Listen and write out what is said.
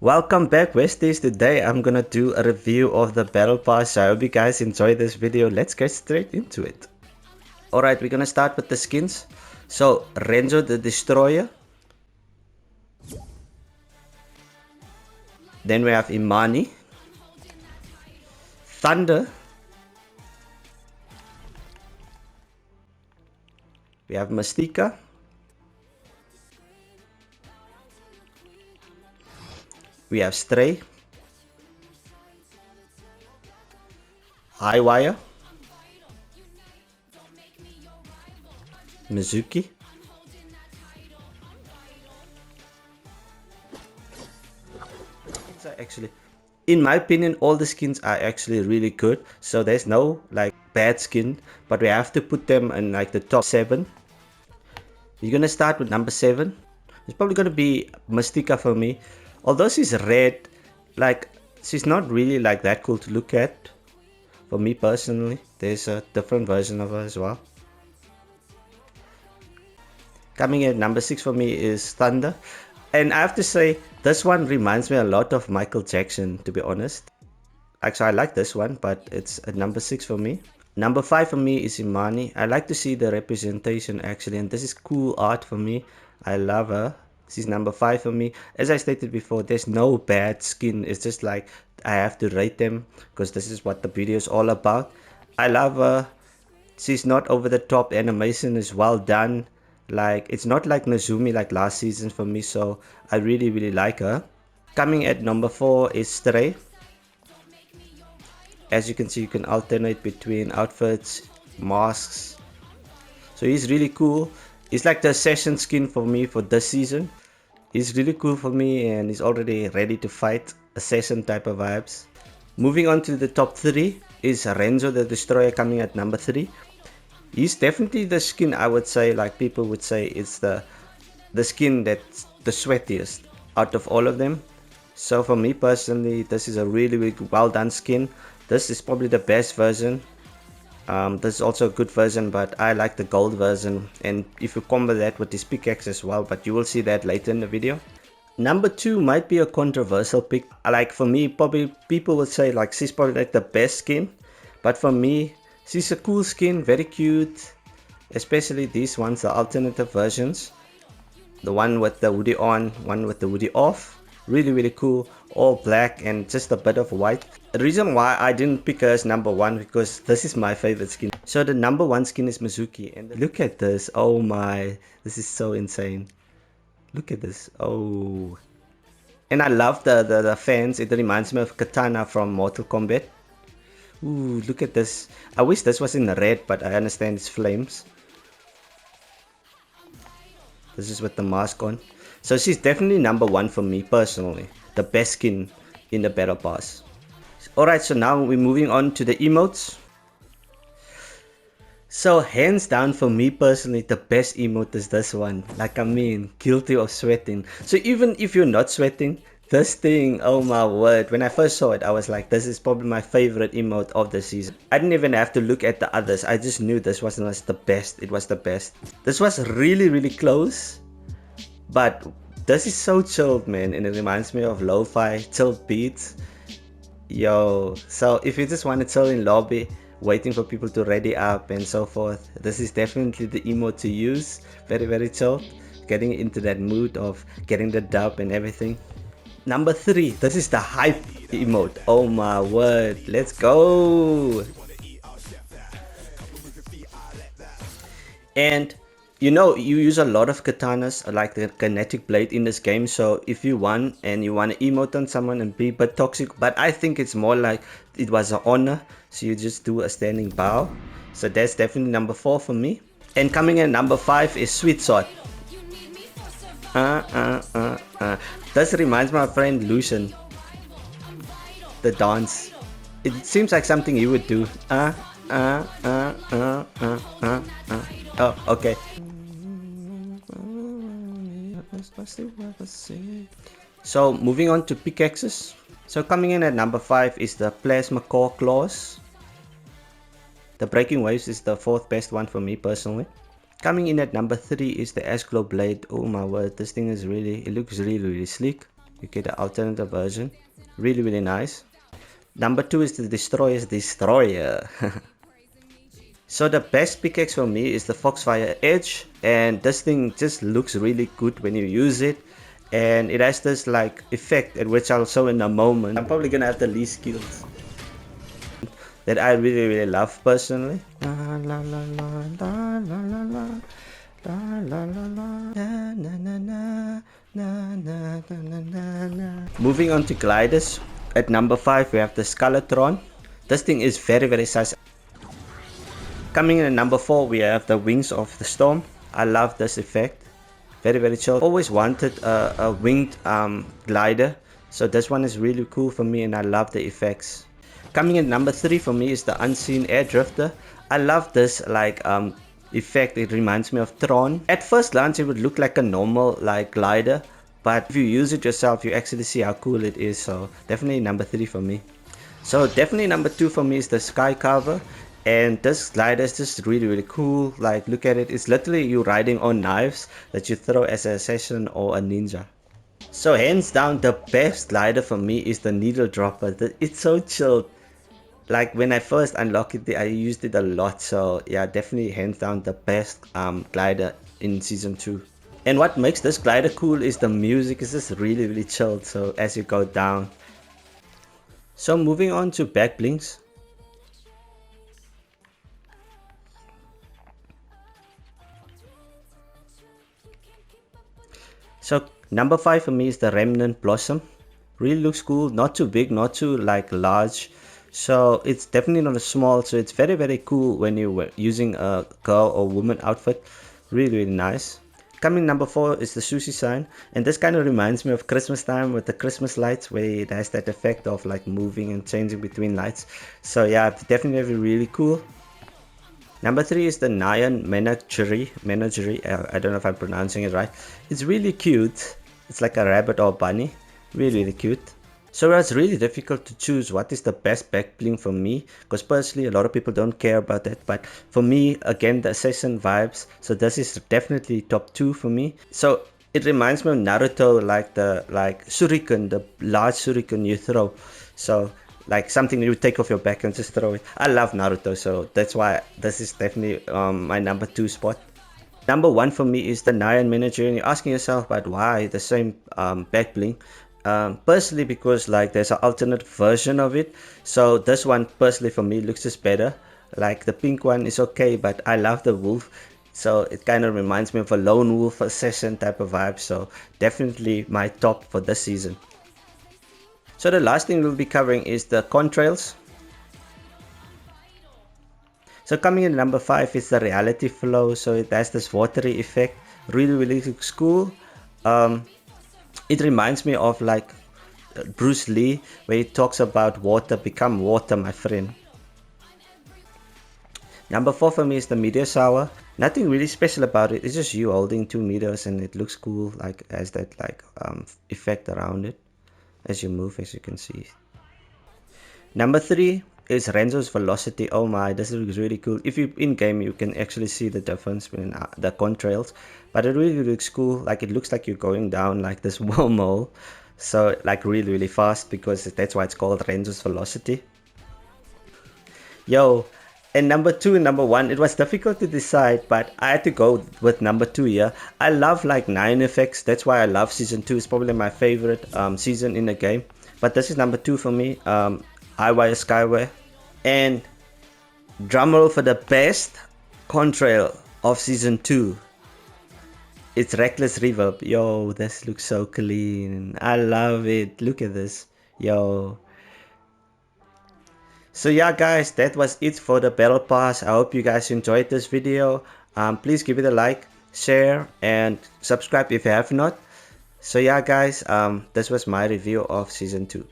Welcome back, Westies. Today I'm gonna do a review of the Battle Pass. I hope you guys enjoy this video. Let's get straight into it. Alright, we're gonna start with the skins. So, Renzo the Destroyer. Then we have Imani. Thunder. We have Mystica. We have Stray. Highwire. Mizuki. Actually, in my opinion, all the skins are actually really good. So there's no like bad skin, but we have to put them in like the top 7. You're gonna start with number 7. It's probably gonna be Mystica for me. Although she's red, like she's not really like that cool to look at. For me personally, there's a different version of her as well. Coming in at number 6 for me is Thunder. And I have to say, this one reminds me a lot of Michael Jackson, to be honest. Actually, I like this one, but it's at number 6 for me. Number 5 for me is Imani. I like to see the representation actually, and this is cool art for me. I love her. She's number 5 for me. As I stated before, there's no bad skin. It's just like I have to rate them because this is what the video is all about. I love her. She's not over the top. The animation is well done. Like, it's not like Nezumi like last season for me, so I really like her. Coming at number 4 is Stray. As you can see, you can alternate between outfits, masks. So he's really cool. He's like the session skin for me for this season. He's really cool for me and he's already ready to fight. Assassin type of vibes. Moving on to the top 3 is Renzo the Destroyer coming at number 3. He's definitely the skin I would say, like people would say, it's the skin that's the sweatiest out of all of them. So for me personally, this is a really well done skin. This is probably the best version. This is also a good version, but I like the gold version. And if you combo that with this pickaxe as well, but you will see that later in the video. Number 2 might be a controversial pick. Like for me, probably people would say like she's probably like the best skin. But for me, she's a cool skin, very cute. Especially these ones, the alternative versions. The one with the hoodie on, one with the hoodie off. Really cool. All black and just a bit of white. The reason why I didn't pick her as number 1 because this is my favorite skin. So the number 1 skin is Mizuki. And look at this. Oh my. This is so insane. Look at this. Oh. And I love the fans. It reminds me of Katana from Mortal Kombat. Ooh, look at this. I wish this was in red, but I understand it's flames. This is with the mask on. So she's definitely number 1 for me personally. The best skin in the Battle Pass. Alright, so now we're moving on to the emotes. So hands down for me personally, the best emote is this one. Like, I mean, guilty of sweating. So even if you're not sweating, this thing, oh my word, when I first saw it, I was like, this is probably my favorite emote of the season. I didn't even have to look at the others. I just knew this was the best. It was the best. This was really close. But this is so chilled, man. And it reminds me of lo-fi, chilled beats. Yo, so if you just want to chill in lobby, waiting for people to ready up and so forth, this is definitely the emote to use. Very chill. Getting into that mood of getting the dub and everything. Number 3, this is the hype emote. Oh my word, let's go. And you know, you use a lot of katanas like the kinetic blade in this game. So if you won and you want to emote on someone and be a bit toxic, but I think it's more like it was an honor, so you just do a standing bow. So that's definitely number 4 for me. And coming in number 5 is Sweet Sword. This reminds me of my friend Lucian. The dance. It seems like something you would do. Oh, okay. So moving on to pickaxes. So coming in at number 5 is the Plasma Core Claws. The Breaking Waves is the 4th best one for me personally. Coming in at number 3 is the Ashglow Blade. Oh my word, this thing is really, it looks really sleek. You get the alternative version. Really nice. Number 2 is the Destroyer's Destroyer. So the best pickaxe for me is the Foxfire Edge, and this thing just looks really good when you use it, and it has this like effect, which I'll show in a moment. I'm probably gonna have the least skills that I really love personally. Moving on to gliders, at number 5 we have the Skeletron. This thing is very size. Coming in at number 4 we have the Wings of the Storm. I love this effect, very chill. Always wanted a winged glider, so this one is really cool for me and I love the effects. Coming in number 3 for me is the Unseen Air Drifter. I love this like effect. It reminds me of Tron. At first glance it would look like a normal like glider, but if you use it yourself you actually see how cool it is, so definitely number 3 for me. So definitely number 2 for me is the Sky Carver, and this glider is just really cool. Like look at it, it's literally you riding on knives that you throw as an assassin or a ninja. So hands down the best glider for me is the Needle Dropper. It's so chilled. Like when I first unlocked it I used it a lot, so yeah, definitely hands down the best glider in season 2. And what makes this glider cool is the music is just really chilled, so as you go down. So moving on to backblings. So number 5 for me is the Remnant Blossom. Really looks cool, not too big, not too like large. So it's definitely not a small, so it's very cool when you were using a girl or woman outfit. Really nice. Coming number 4 is the Sushi sign, and this kind of reminds me of Christmas time with the Christmas lights, where it has that effect of like moving and changing between lights. So yeah, it's definitely really cool. Number 3 is the Nyan Menagerie. I don't know if I'm pronouncing it right. It's really cute. It's like a rabbit or a bunny. Really cute. So it's really difficult to choose what is the best backbling for me, because personally a lot of people don't care about that, but for me, again, the assassin vibes, so this is definitely top 2 for me. So it reminds me of Naruto, like the shuriken, the large shuriken you throw, so like something you take off your back and just throw it. I love Naruto, so that's why this is definitely my number 2 spot. Number 1 for me is the Nyan Manager, and you're asking yourself about why the same backbling. Personally, because like there's an alternate version of it, so this one personally for me looks just better. Like the pink one is okay, but I love the wolf, so it kind of reminds me of a lone wolf assassin type of vibe, so definitely my top for this season. So the last thing we'll be covering is the contrails. So coming in number 5 is the Reality Flow, so it has this watery effect. Really looks cool. It reminds me of like Bruce Lee, where he talks about water, become water, my friend. Number 4 for me is the Meteor Shower. Nothing really special about it, it's just you holding 2 meteors and it looks cool, like has that like effect around it as you move, as you can see. Number 3 is Renzo's Velocity. Oh my, this looks really cool. If you in game you can actually see the difference between the contrails, but it really looks cool. Like it looks like you're going down like this wormhole, so like really fast, because that's why it's called Renzo's Velocity. Yo, and number 2 and number 1, it was difficult to decide, but I had to go with number 2 here. I love like 9 effects, that's why I love season 2. It's probably my favorite season in the game, but this is number 2 for me. Highwire Skyway. And drumroll for the best contrail of season 2. It's Reckless Reverb. Yo, this looks so clean. I love it. Look at this. Yo. So yeah guys, that was it for the battle pass. I hope you guys enjoyed this video. Please give it a like, share, and subscribe if you have not. So yeah guys, this was my review of season 2.